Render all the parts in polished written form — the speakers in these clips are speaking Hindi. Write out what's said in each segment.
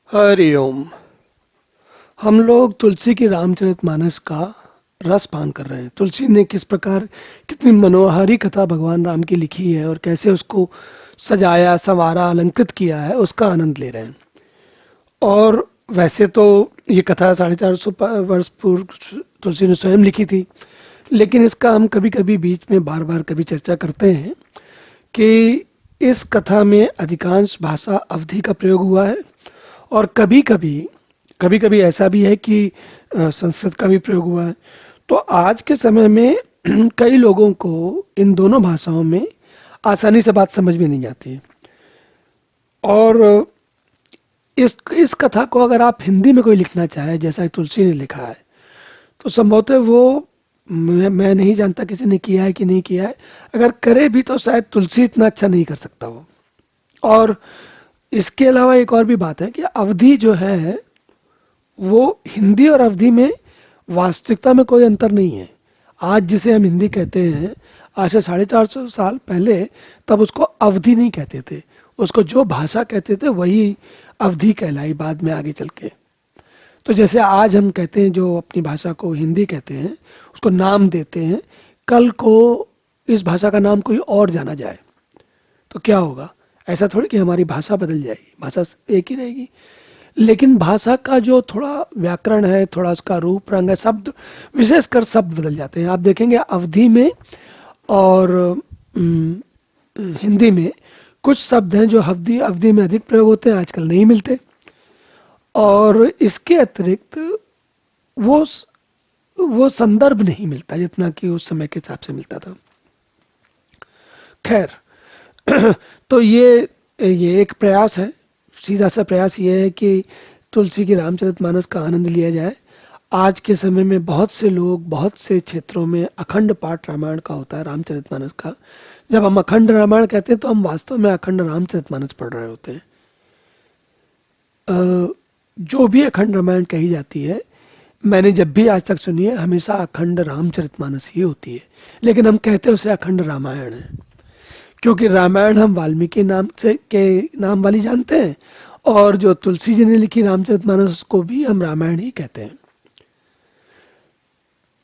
हरि ओम। हम लोग तुलसी की रामचरितमानस का रस पान कर रहे हैं। तुलसी ने किस प्रकार कितनी मनोहारी कथा भगवान राम की लिखी है और कैसे उसको सजाया संवारा अलंकृत किया है, उसका आनंद ले रहे हैं। और वैसे तो ये कथा 450 वर्ष पूर्व तुलसी ने स्वयं लिखी थी, लेकिन इसका हम कभी कभी बीच में बार बार कभी चर्चा करते हैं कि इस कथा में अधिकांश भाषा अवधि का प्रयोग हुआ है, और कभी कभी ऐसा भी है कि संस्कृत का भी प्रयोग हुआ है। तो आज के समय में कई लोगों को इन दोनों भाषाओं में आसानी से बात समझ में नहीं आती है। और इस कथा को अगर आप हिंदी में कोई लिखना चाहे, जैसा कि तुलसी ने लिखा है, तो संभवतः वो मैं नहीं जानता किसी ने किया है कि नहीं किया है। अगर करे भी तो शायद तुलसी इतना अच्छा नहीं कर सकता वो। और इसके अलावा एक और भी बात है कि अवधि जो है वो हिंदी और अवधि में वास्तविकता में कोई अंतर नहीं है। आज जिसे हम हिंदी कहते हैं, आज से 450 साल पहले तब उसको अवधि नहीं कहते थे। उसको जो भाषा कहते थे वही अवधि कहलाई बाद में आगे चल के। तो जैसे आज हम कहते हैं, जो अपनी भाषा को हिंदी कहते हैं, उसको नाम देते हैं, कल को इस भाषा का नाम कोई और जाना जाए तो क्या होगा? ऐसा थोड़ी कि हमारी भाषा बदल जाएगी, भाषा एक ही रहेगी। लेकिन भाषा का जो थोड़ा व्याकरण है, थोड़ा उसका रूप रंग है, शब्द, विशेषकर शब्द बदल जाते हैं। आप देखेंगे अवधि में और हिंदी में कुछ शब्द हैं जो अवधि अवधि में अधिक प्रयोग होते हैं, आजकल नहीं मिलते। और इसके अतिरिक्त वो वो संदर्भ नहीं मिलता जितना कि उस समय के हिसाब से मिलता था। खैर, तो ये एक प्रयास है, सीधा सा प्रयास ये है कि तुलसी की रामचरितमानस का आनंद लिया जाए। आज के समय में बहुत से लोग बहुत से क्षेत्रों में अखंड पाठ रामायण का होता है, रामचरितमानस का। जब हम अखंड रामायण कहते हैं तो हम वास्तव में अखंड रामचरितमानस पढ़ रहे होते हैं। जो भी अखंड रामायण कही जाती है, मैंने जब भी आज तक सुनी है, हमेशा अखंड रामचरितमानस ही होती है। लेकिन हम कहते हैं उसे अखंड रामायण है, क्योंकि रामायण हम वाल्मीकि नाम से के नाम वाली जानते हैं, और जो तुलसी जी ने लिखी रामचरितमानस उसको भी हम रामायण ही कहते हैं।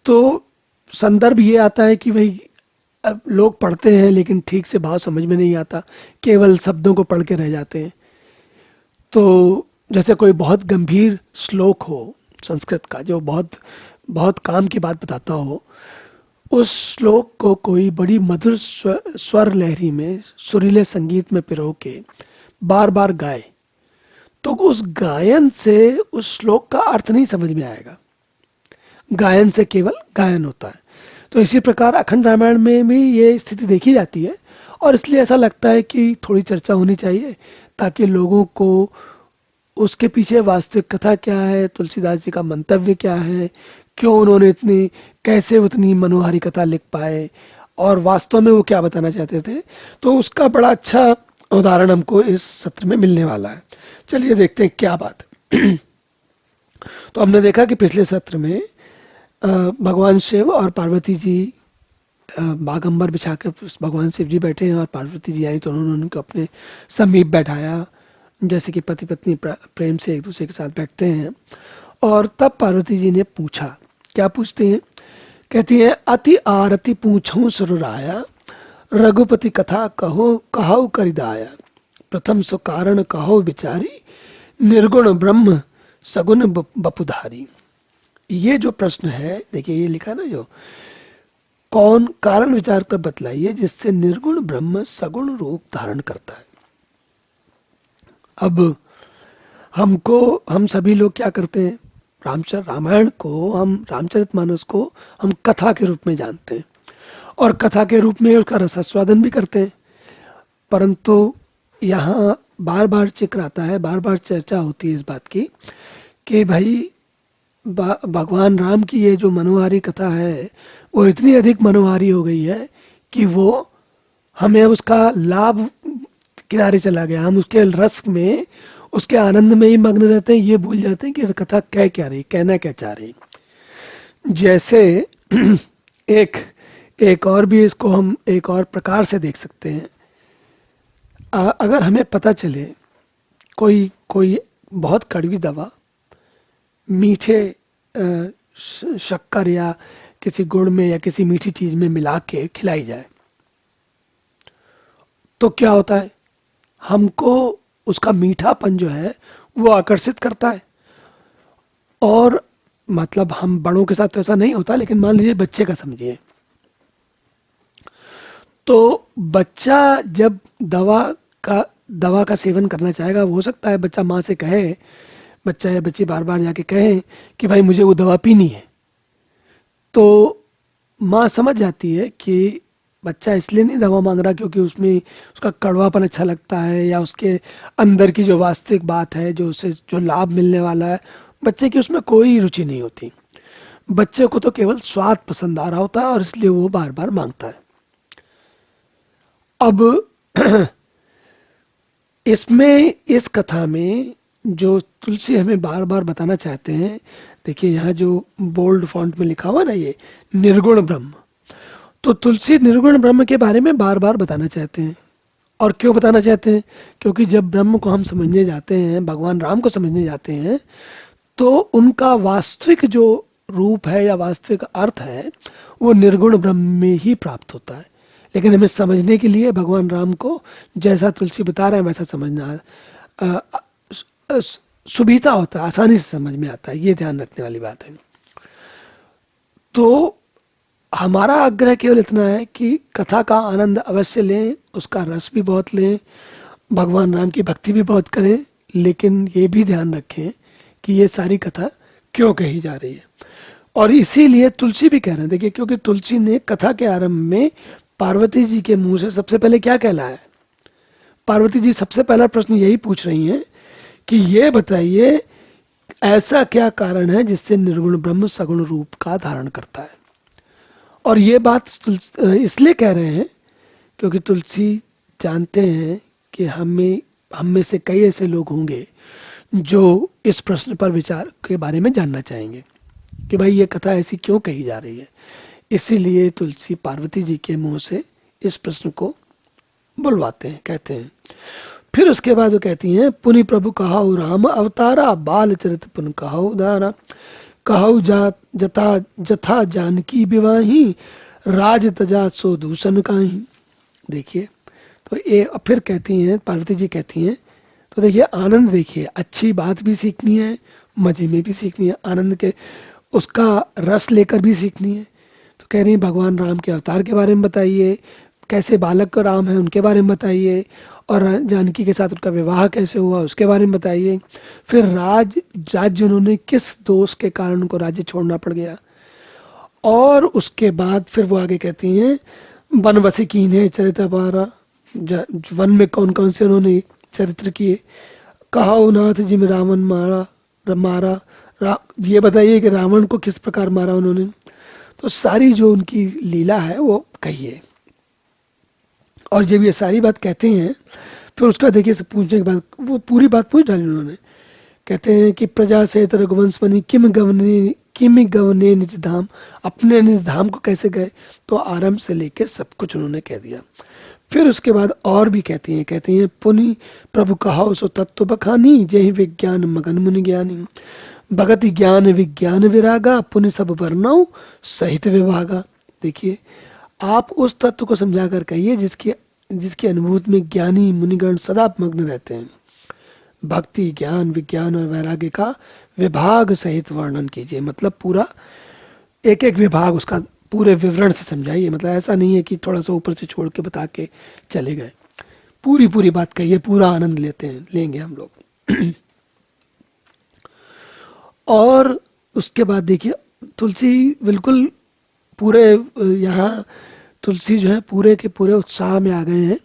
तो संदर्भ ये आता है कि भाई अब लोग पढ़ते हैं लेकिन ठीक से भाव समझ में नहीं आता, केवल शब्दों को पढ़ के रह जाते हैं। तो जैसे कोई बहुत गंभीर श्लोक हो संस्कृत का, जो बहुत बहुत काम की बात बताता हो, उस श्लोक को कोई बड़ी मधुर स्वर लहरी में सुरीले संगीत में पिरो के बार बार गाए, तो उस गायन से उस श्लोक का अर्थ नहीं समझ में आएगा। गायन से केवल गायन होता है। तो इसी प्रकार अखंड रामायण में भी ये स्थिति देखी जाती है, और इसलिए ऐसा लगता है कि थोड़ी चर्चा होनी चाहिए, ताकि लोगों को उसके पीछे वास्तविक कथा क्या है, तुलसीदास जी का मंतव्य क्या है, क्यों उन्होंने इतनी, कैसे उतनी मनोहारी कथा लिख पाए, और वास्तव में वो क्या बताना चाहते थे। तो उसका बड़ा अच्छा उदाहरण हमको इस सत्र में मिलने वाला है। चलिए देखते हैं क्या बात है। तो हमने देखा कि पिछले सत्र में भगवान शिव और पार्वती जी बागंबर बिछा के भगवान शिव जी बैठे हैं और पार्वती जी आई, तो उन्होंने उनको अपने समीप बैठाया, जैसे कि पति पत्नी प्रेम से एक दूसरे के साथ बैठते हैं। और तब पार्वती जी ने पूछा, क्या पूछते हैं? कहती हैं, अति आरती पूछूं सुरराया, रघुपति कथा कहो कहो करिदाया, प्रथम सो कारण कहो विचारी, निर्गुण ब्रह्म सगुण बपुधारी। ये जो प्रश्न है, देखिए ये लिखा ना, जो कौन कारण विचार कर बतलाइए जिससे निर्गुण ब्रह्म सगुण रूप धारण करता है। अब हम सभी लोग क्या करते हैं, रामायण को, हम रामचरितमानस को हम कथा के रूप में जानते हैं, और कथा के रूप में उसका रसास्वादन भी करते हैं। परंतु यहाँ बार बार जिक्र आता है, बार बार चर्चा होती है इस बात की कि भाई भगवान राम की ये जो मनोहारी कथा है, वो इतनी अधिक मनोहारी हो गई है कि वो हमें उसका लाभ किनारे चला गया। हम उसके रस में, उसके आनंद में ही मग्न रहते हैं, ये भूल जाते हैं कि कथा कह क्या रही, कहना क्या चाह रही। जैसे एक एक और भी इसको हम एक और प्रकार से देख सकते हैं। अगर हमें पता चले कोई कोई बहुत कड़वी दवा मीठे शक्कर या किसी गुड़ में या किसी मीठी चीज में मिला के खिलाई जाए तो क्या होता है, हमको उसका मीठापन जो है वो आकर्षित करता है। और मतलब हम बड़ों के साथ तो ऐसा नहीं होता, लेकिन मान लीजिए बच्चे का समझिए, तो बच्चा जब दवा का सेवन करना चाहेगा, हो सकता है बच्चा माँ से कहे, बच्चा या बच्ची बार बार जाके कहे कि भाई मुझे वो दवा पीनी है, तो माँ समझ जाती है कि बच्चा इसलिए नहीं दवा मांग रहा क्योंकि उसमें उसका कड़वापन अच्छा लगता है या उसके अंदर की जो वास्तविक बात है, जो उसे जो लाभ मिलने वाला है, बच्चे की उसमें कोई रुचि नहीं होती। बच्चे को तो केवल स्वाद पसंद आ रहा होता है और इसलिए वो बार बार मांगता है। अब इसमें इस कथा में जो तुलसी हमें बार बार बताना चाहते हैं, देखिए यहाँ जो बोल्ड फॉन्ट में लिखा हुआ ना, ये निर्गुण ब्रह्म, तो तुलसी निर्गुण ब्रह्म के बारे में बार बार बताना चाहते हैं। और क्यों बताना चाहते हैं? क्योंकि जब ब्रह्म को हम समझने जाते हैं, भगवान राम को समझने जाते हैं, तो उनका वास्तविक जो रूप है या वास्तविक अर्थ है वो निर्गुण ब्रह्म में ही प्राप्त होता है। लेकिन हमें समझने के लिए भगवान राम को जैसा तुलसी बता रहे हैं वैसा समझना सुविधा होता है, आसानी से समझ में आता है, ये ध्यान रखने वाली बात है। तो हमारा आग्रह केवल इतना है कि कथा का आनंद अवश्य लें, उसका रस भी बहुत लें, भगवान राम की भक्ति भी बहुत करें, लेकिन ये भी ध्यान रखें कि ये सारी कथा क्यों कही जा रही है। और इसीलिए तुलसी भी कह रहे हैं, देखिए, क्योंकि तुलसी ने कथा के आरंभ में पार्वती जी के मुंह से सबसे पहले क्या कहला है? पार्वती जी सबसे पहला प्रश्न यही पूछ रही हैं कि ये बताइए ऐसा क्या कारण है जिससे निर्गुण ब्रह्म सगुण रूप का धारण करता है। और ये बात इसलिए कह रहे हैं क्योंकि तुलसी जानते हैं कि हम में से कई ऐसे लोग होंगे जो इस प्रश्न पर विचार के बारे में जानना चाहेंगे कि भाई ये कथा ऐसी क्यों कही जा रही है। इसीलिए तुलसी पार्वती जी के मुंह से इस प्रश्न को बुलवाते हैं, कहते हैं। फिर उसके बाद वो कहती हैं, पुनि प्रभु कहाऊ राम अवतारा, बाल चरित पुन कहाऊ दारा, कहाऊ जात जथा जथा जानकी विवाही, राज तजा सो दूषण काहीं। देखिए, तो ये फिर कहती हैं, पार्वती जी कहती हैं, तो देखिए आनंद, देखिए अच्छी बात भी सीखनी है, मजे में भी सीखनी है, आनंद के उसका रस लेकर भी सीखनी है। तो कह रही हैं भगवान राम के अवतार के बारे में बताइए, कैसे बालक राम है उनके बारे में बताइए, और जानकी के साथ उनका विवाह कैसे हुआ उसके बारे में बताइए। फिर राज्य उन्होंने किस दोष के कारण उनको राज्य छोड़ना पड़ गया। और उसके बाद फिर वो आगे कहती हैं, वनवासी कीन है चरित्र पारा, वन में कौन कौन से उन्होंने चरित्र किए। कहा नाथ जी में रावण मारा ये बताइए कि रावण को किस प्रकार मारा उन्होंने। तो सारी जो उनकी लीला है वो कहिए। और जब ये सारी बात कहते हैं फिर उसका देखिए पूछने के बाद वो पूरी बात पूछ डाली उन्होंने। कहते हैं कि प्रजा सहित रघुवंश बनी किम गवने निज धाम, अपने निज धाम को कैसे गए, तो आरंभ से लेकर सब कुछ उन्होंने कह दिया। फिर उसके बाद और भी कहती हैं पुनि प्रभु कहाओ सो तत्व बखानी, जय विज्ञान मगन मुनि ज्ञानी, भगति ज्ञान विज्ञान विरागा, पुनि सब वर्णाओ सहित विभागा। देखिए, आप उस तत्व को समझा कर कहिए जिसकी अनुभूति में ज्ञानी मुनिगण सदा मग्न रहते हैं। भक्ति ज्ञान विज्ञान और वैराग्य का विभाग सहित वर्णन कीजिए, मतलब पूरा एक एक विभाग उसका पूरे विवरण से समझाइए। मतलब ऐसा नहीं है कि थोड़ा सा ऊपर से छोड़ के बता के चले गए, पूरी बात कहिए, पूरा आनंद लेंगे हम लोग। और उसके बाद देखिए तुलसी बिल्कुल पूरे यहाँ तुलसी जो है पूरे के पूरे उत्साह में आ गए हैं।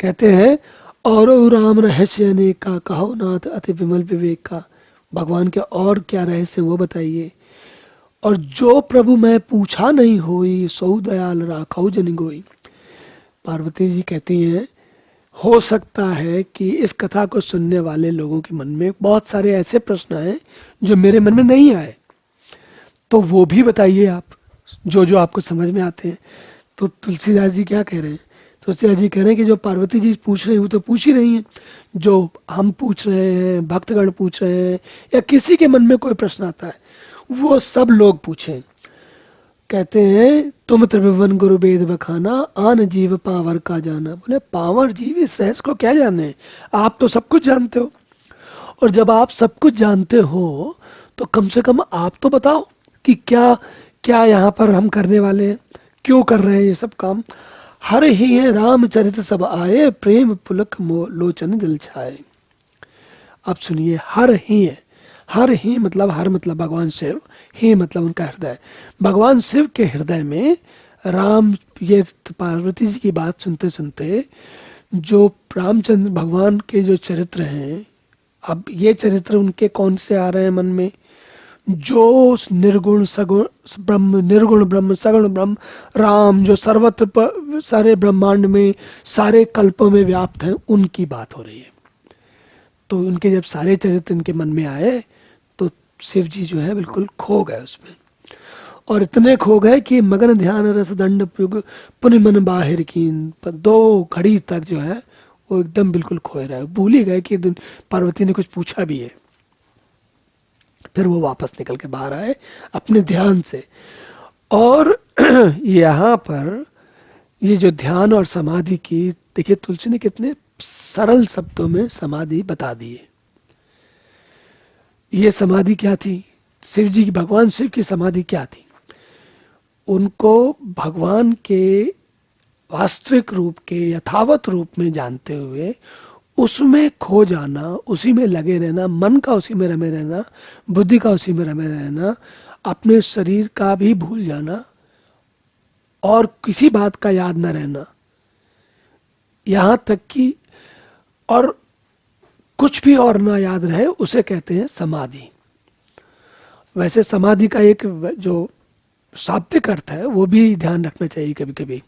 कहते हैं, और राम रहस्य अनेक का, कहो नाथ अति विमल विवेक का, भगवान के और क्या रहस्य वो बताइए। और जो प्रभु मैं पूछा नहीं होई, सौ दयाल राखौ जन गोई। पार्वती जी कहती हैं, हो सकता है कि इस कथा को सुनने वाले लोगों के मन में बहुत सारे ऐसे प्रश्न आए जो मेरे मन में नहीं आए, तो वो भी बताइए आप, जो आपको समझ में आते हैं। तो तुलसीदास जी क्या कह रहे हैं, तो सिया जी कह रहे हैं कि जो पार्वती जी पूछ रहे हैं वो तो पूछ ही रही हैं, जो हम पूछ रहे हैं, भक्तगण पूछ रहे हैं, या किसी के मन में कोई प्रश्न आता है वो सब लोग पूछें। कहते हैं तुम त्रिभुवन गुरु वेद बखाना, आन जीव पावर का जाना। बोले पावर जीव इस सहज को क्या जाने, आप तो सब कुछ जानते हो। और जब आप सब कुछ जानते हो तो कम से कम आप तो बताओ कि क्या क्या यहाँ पर हम करने वाले हैं, क्यों कर रहे हैं ये सब काम। हर ही है रामचरित सब आए, प्रेम पुलक लोचन दिल छाए। अब सुनिए, हर ही है, हर ही मतलब हर मतलब भगवान शिव, ही मतलब उनका हृदय। भगवान शिव के हृदय में राम, ये पार्वती जी की बात सुनते सुनते जो रामचंद्र भगवान के जो चरित्र हैं, अब ये चरित्र उनके कौन से आ रहे हैं मन में, जो निर्गुण सगुण ब्रह्म, निर्गुण ब्रह्म सगुण ब्रह्म राम, जो सर्वत्र सारे ब्रह्मांड में सारे कल्पों में व्याप्त हैं, उनकी बात हो रही है। तो उनके जब सारे चरित्र इनके मन में आए तो शिव जी जो है बिल्कुल खो गए उसमें, और इतने खो गए कि मगन ध्यान रस दंड युग पुनि मन बाहिर कीन। 2 घड़ी तक जो है वो एकदम बिल्कुल खोए रहे, भूल ही गए कि पार्वती ने कुछ पूछा भी है। फिर वो वापस निकल के बाहर आए अपने ध्यान से। और यहाँ पर ये जो ध्यान और समाधि की, देखिए तुलसी ने कितने सरल शब्दों में समाधि बता दी है। ये समाधि क्या थी, शिव जी की, भगवान शिव की समाधि क्या थी, उनको भगवान के वास्तविक रूप के यथावत रूप में जानते हुए उसमें खो जाना, उसी में लगे रहना, मन का उसी में रमे रहना, बुद्धि का उसी में रमे रहना, अपने शरीर का भी भूल जाना और किसी बात का याद न रहना, यहां तक कि और कुछ भी और ना याद रहे, उसे कहते हैं समाधि। वैसे समाधि का एक जो शाब्दिक अर्थ है वो भी ध्यान रखना चाहिए। कभी कभी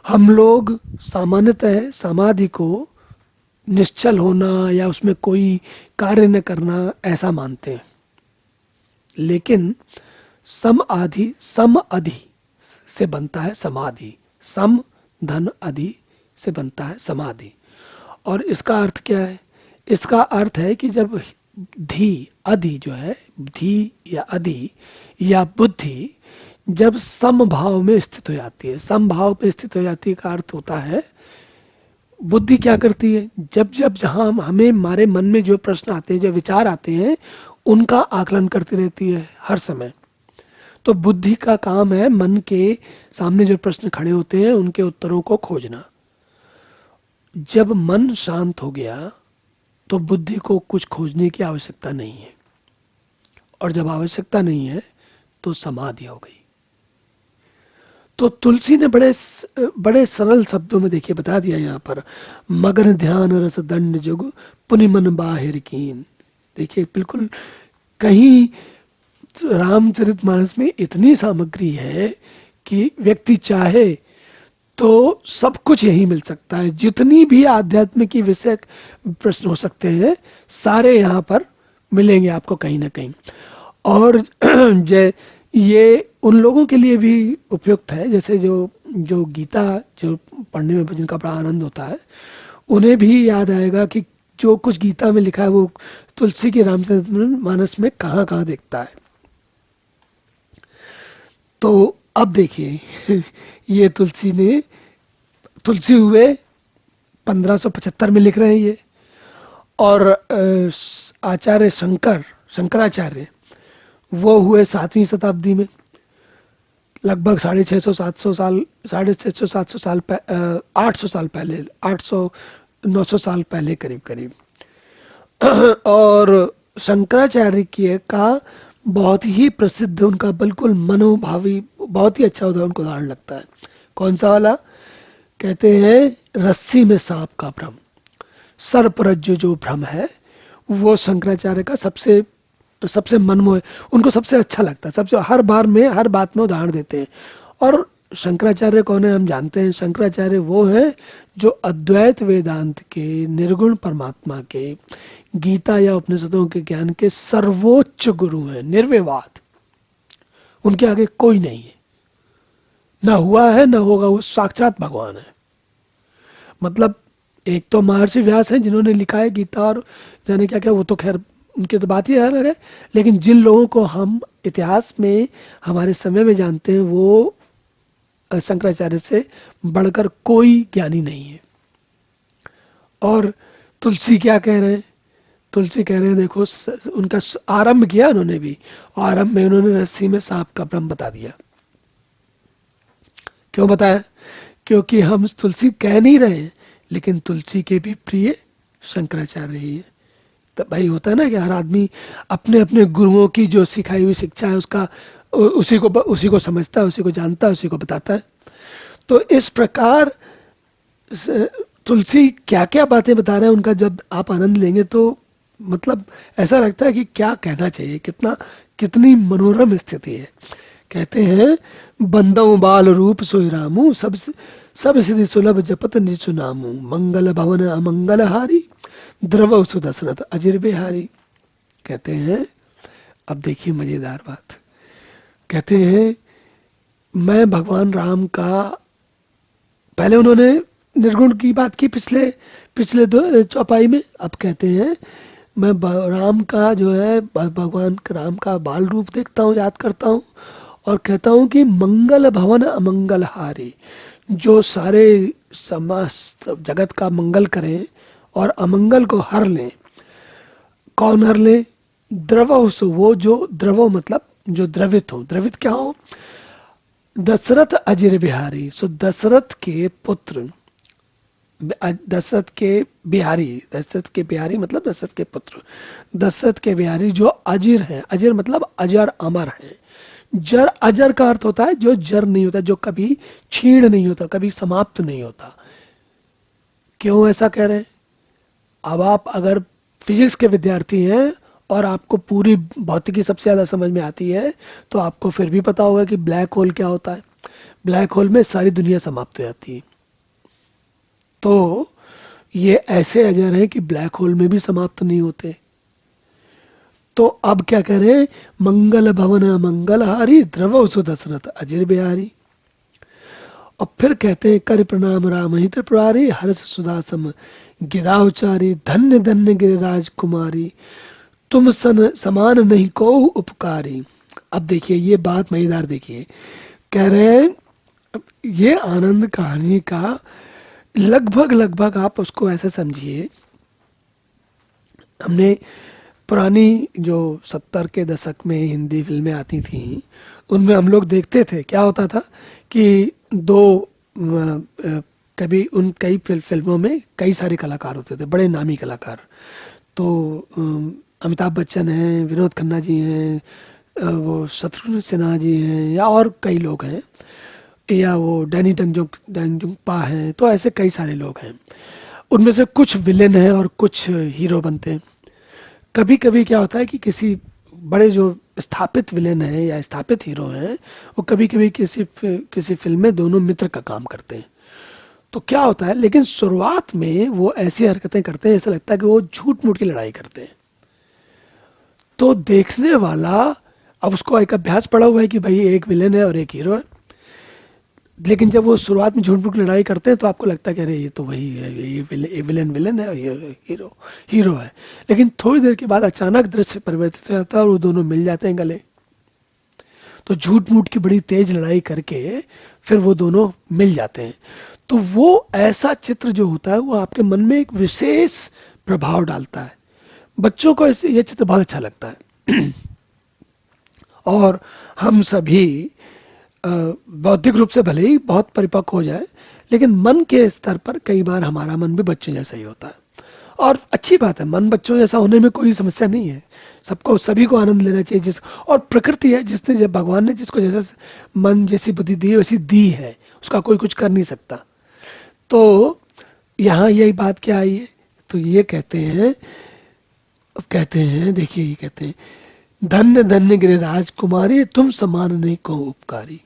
हम लोग सामान्यतः समाधि को निश्चल होना या उसमें कोई कार्य न करना ऐसा मानते हैं, लेकिन सम अधि से बनता है समाधि, सम धन अधि से बनता है समाधि। और इसका अर्थ क्या है, इसका अर्थ है कि जब धी अधि जो है, धी या अधि या बुद्धि जब समभाव में स्थित हो जाती है, समभाव में स्थित हो जाती है का अर्थ होता है बुद्धि क्या करती है, जब जब जहां हमें हमारे मन में जो प्रश्न आते हैं, जो विचार आते हैं, उनका आकलन करती रहती है हर समय। तो बुद्धि का काम है मन के सामने जो प्रश्न खड़े होते हैं उनके उत्तरों को खोजना। जब मन शांत हो गया तो बुद्धि को कुछ खोजने की आवश्यकता नहीं है, और जब आवश्यकता नहीं है तो समाधि हो गई। तो तुलसी ने बड़े सरल शब्दों में देखिए बता दिया यहाँ पर, मगन ध्यान रस दंड जुग पुनि मन बाहिर कीन। देखिए बिल्कुल, कहीं रामचरितमानस में इतनी सामग्री है कि व्यक्ति चाहे तो सब कुछ यही मिल सकता है। जितनी भी आध्यात्मिक की विषय प्रश्न हो सकते हैं सारे यहाँ पर मिलेंगे आपको कहीं ना कहीं। और ये उन लोगों के लिए भी उपयुक्त है जैसे जो जो गीता जो पढ़ने में जिनका बड़ा आनंद होता है, उन्हें भी याद आएगा कि जो कुछ गीता में लिखा है वो तुलसी के रामचरितमानस में कहाँ कहाँ दिखता है। तो अब देखिए ये तुलसी हुए 1575 में लिख रहे हैं ये, और आचार्य शंकराचार्य वो हुए 7वीं शताब्दी में, लगभग 650-700 साल, 650-700 साल 800 साल पहले, 800-900 साल पहले करीब करीब। और शंकराचार्य की का बहुत ही प्रसिद्ध, उनका बिल्कुल मनोभावी बहुत ही अच्छा उदाहरण लगता है। कौन सा वाला, कहते हैं रस्सी में सांप का भ्रम, सर्परज्जु जो भ्रम है वो शंकराचार्य का सबसे मनमोह, उनको सबसे अच्छा लगता है, सबसे हर बार में हर बात में उदाहरण देते हैं। और शंकराचार्य कौन है हम जानते हैं, शंकराचार्य वो है जो अद्वैत वेदांत के, निर्गुण परमात्मा के, गीता या उपनिषदों के ज्ञान के सर्वोच्च गुरु हैं, निर्विवाद, उनके आगे कोई नहीं है, ना हुआ है ना होगा, वो साक्षात भगवान है। मतलब एक तो महर्षि व्यास हैं जिन्होंने लिखा है गीता और जाने क्या क्या, वो तो खैर उनकी तो बात ही अलग है। लेकिन जिन लोगों को हम इतिहास में हमारे समय में जानते हैं वो शंकराचार्य से बढ़कर कोई ज्ञानी नहीं है। और तुलसी क्या कह रहे हैं? तुलसी कह रहे हैं देखो उनका आरंभ किया उन्होंने भी, और आरंभ में उन्होंने रस्सी में सांप का भ्रम बता दिया। क्यों बताया? क्योंकि हम तुलसी कह नहीं रहे हैं, लेकिन तुलसी के भी प्रिय शंकराचार्य ही है। तो भाई होता है ना कि हर आदमी अपने अपने गुरुओं की जो सिखाई हुई शिक्षा है उसका उसी को समझता है, उसी को जानता है, उसी को बताता है। तो इस प्रकार तुलसी क्या क्या बातें बता रहे हैं उनका जब आप आनंद लेंगे तो मतलब ऐसा लगता है कि क्या कहना चाहिए, कितनी मनोरम स्थिति है। कहते हैं बंदऊ बाल रूप सोई रामू, सब सिद्धि सुलभ जपत निचु नामू, मंगल भवन अमंगल हारी, द्रव सुदशरथ अजिर बिहारी। कहते हैं, अब देखिए मजेदार बात, कहते हैं मैं भगवान राम का, पहले उन्होंने निर्गुण की बात की पिछले पिछले दो चौपाई में, अब कहते हैं मैं राम का जो है भगवान राम का बाल रूप देखता हूँ, याद करता हूँ, और कहता हूँ कि मंगल भवन अमंगल हारी, जो सारे समस्त जगत का मंगल करें और अमंगल को हर लें। कौन हर ले? द्रव, वो जो द्रव मतलब जो द्रवित हो, द्रवित क्या हो? दशरथ अजिर बिहारी, सो दशरथ के पुत्र, दशरथ के बिहारी, दशरथ के बिहारी मतलब दशरथ के पुत्र, दशरथ के बिहारी जो अजिर है, अजिर मतलब अजर अमर है। जर, अजर का अर्थ होता है जो जर नहीं होता, जो कभी क्षीण नहीं होता, कभी समाप्त नहीं होता। क्यों ऐसा कह रहे हैं? अब आप अगर फिजिक्स के विद्यार्थी हैं और आपको पूरी भौतिकी सबसे ज्यादा समझ में आती है, तो आपको फिर भी पता होगा कि ब्लैक होल क्या होता है। ब्लैक होल में सारी दुनिया समाप्त हो जाती है। तो ये ऐसे अजर हैं कि ब्लैक होल में भी समाप्त नहीं होते। तो अब क्या कह रहे हैं? मंगल भवन मंगल हारी, द्रव सुदशरथ अजिर बिहारी। और फिर कहते हैं कर प्रणाम राम ही त्रिपुरारी, हर्ष सुदासम गिरा उचारी, धन्य धन्य गिरिराज कुमारी, तुम सन समान नहीं को उपकारी। अब देखिए ये बात मजेदार, देखिए कह रहे हैं ये आनंद कहानी का लगभग लगभग आप उसको ऐसे समझिए, हमने पुरानी जो 70 के दशक में हिंदी फिल्में आती थी उनमें हम लोग देखते थे क्या होता था कि कभी उन कई फिल्मों में कई सारे कलाकार होते थे, बड़े नामी कलाकार। तो अमिताभ बच्चन हैं, विनोद खन्ना जी हैं, वो शत्रुघ्न सिन्हा जी हैं, या और कई लोग हैं, या वो डैनी डेंगजुंगपा हैं। तो ऐसे कई सारे लोग हैं, उनमें से कुछ विलेन हैं और कुछ हीरो बनते हैं। कभी कभी क्या होता है कि किसी बड़े जो स्थापित विलेन हैं या स्थापित हीरो हैं, वो कभी कभी किसी फिल्म में दोनों मित्र का काम करते हैं। तो क्या होता है, लेकिन शुरुआत में वो ऐसी हरकतें करते हैं ऐसा लगता है कि वो झूठ मूठ की लड़ाई करते हैं। तो देखने वाला अब उसको एक अभ्यास पड़ा हुआ है कि भाई एक विलेन है और एक हीरो है, लेकिन जब वो शुरुआत में झूठ मूठ की लड़ाई करते हैं तो आपको लगता है कि अरे ये तो वही है, ये विलेन विलेन है और ये हीरो हीरो है। लेकिन थोड़ी देर के बाद अचानक दृश्य परिवर्तित हो जाता है और वो दोनों मिल जाते हैं गले। तो झूठ मूठ की बड़ी तेज लड़ाई करके फिर वो दोनों मिल जाते हैं। तो वो ऐसा चित्र जो होता है वो आपके मन में एक विशेष प्रभाव डालता है। बच्चों को ये चित्र बहुत अच्छा लगता है। और हम सभी बौद्धिक रूप से भले ही बहुत परिपक्व हो जाए, लेकिन मन के स्तर पर कई बार हमारा मन भी बच्चों जैसा ही होता है। और अच्छी बात है, मन बच्चों जैसा होने में कोई समस्या नहीं है। सभी को आनंद लेना चाहिए। और प्रकृति है, जिसने जब भगवान ने जिसको जैसा मन जैसी बुद्धि दी है वैसी दी है, उसका कोई कुछ कर नहीं सकता। तो यहाँ यही बात क्या आई है? तो ये कहते हैं देखिए, ये कहते हैं धन्य धन्य गिरिराज कुमारी, तुम समान नहीं को उपकारी।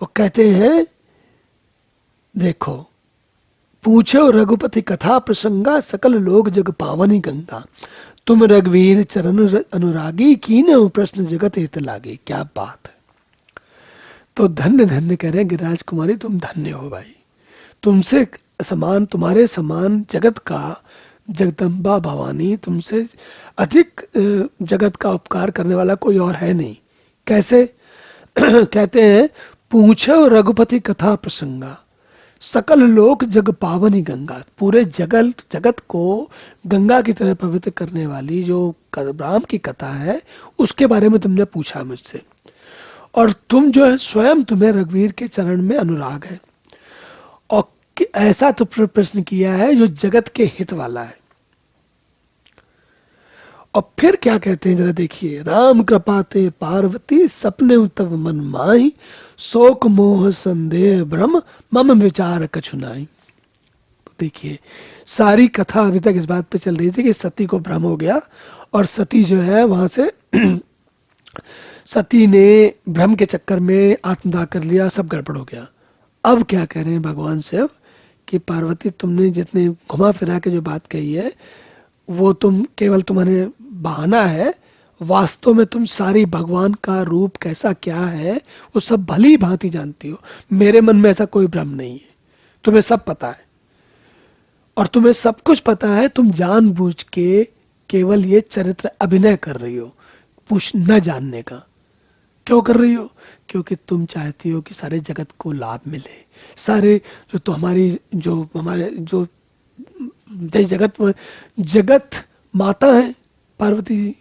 वो कहते हैं देखो, पूछो रघुपति कथा प्रसंगा, सकल लोग जग पावनी गंगा, तुम रघुवीर चरण अनुरागी, कीन्हे प्रश्न जगत हित लागे। क्या बात है। तो धन्य धन्य कह रहे हैं गिरिराज कुमारी, तुम धन्य हो भाई, तुमसे समान, तुम्हारे समान जगत का जगदम्बा भवानी, तुमसे अधिक जगत का उपकार करने वाला कोई और है नहीं। कैसे? कहते हैं, पूछो रघुपति कथा प्रसंगा, सकल लोक जग पावनी गंगा। पूरे जगत जगत को गंगा की तरह पवित्र करने वाली जो राम की कथा है, उसके बारे में तुमने पूछा मुझसे। और तुम जो है स्वयं, तुम्हें रघुवीर के चरण में अनुराग है, और ऐसा तो प्रश्न किया है जो जगत के हित वाला है। और फिर क्या कहते हैं जरा देखिए, राम कृपाते पार्वती सपने तव मन माही, शोक मोह संदेह भ्रम मम विचार कछु नाई। देखिए, सारी कथा अभी तक इस बात पे चल रही थी कि सती को भ्रम हो गया, और सती जो है वहां से सती ने भ्रम के चक्कर में आत्मदाह कर लिया, सब गड़बड़ हो गया। अब क्या कह रहे हैं भगवान शिव कि पार्वती, तुमने जितने घुमा फिरा के जो बात कही है, वो तुम केवल तुम्हारे बहाना है। वास्तव में तुम सारी भगवान का रूप कैसा क्या है वो सब भली भांति जानती हो। मेरे मन में ऐसा कोई भ्रम नहीं है, तुम्हें सब पता है, और तुम्हें सब कुछ पता है। तुम जानबूझ के केवल ये चरित्र अभिनय कर रही हो, पूछ न जानने का। क्यों कर रही हो? क्योंकि तुम चाहती हो कि सारे जगत को लाभ मिले। सारे जो तो हमारे जो जगत में जगत माता है पार्वती जी,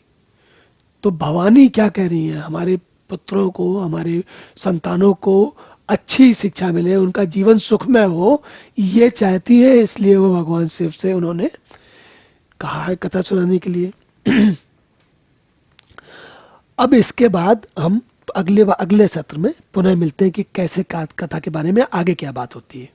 तो भवानी क्या कह रही है, हमारे पुत्रों को, हमारे संतानों को अच्छी शिक्षा मिले, उनका जीवन सुखमय हो, ये चाहती है। इसलिए वो भगवान शिव से उन्होंने कहा है कथा सुनाने के लिए। अब इसके बाद हम अगले सत्र में पुनः मिलते हैं कि कैसे कथा के बारे में आगे क्या बात होती है।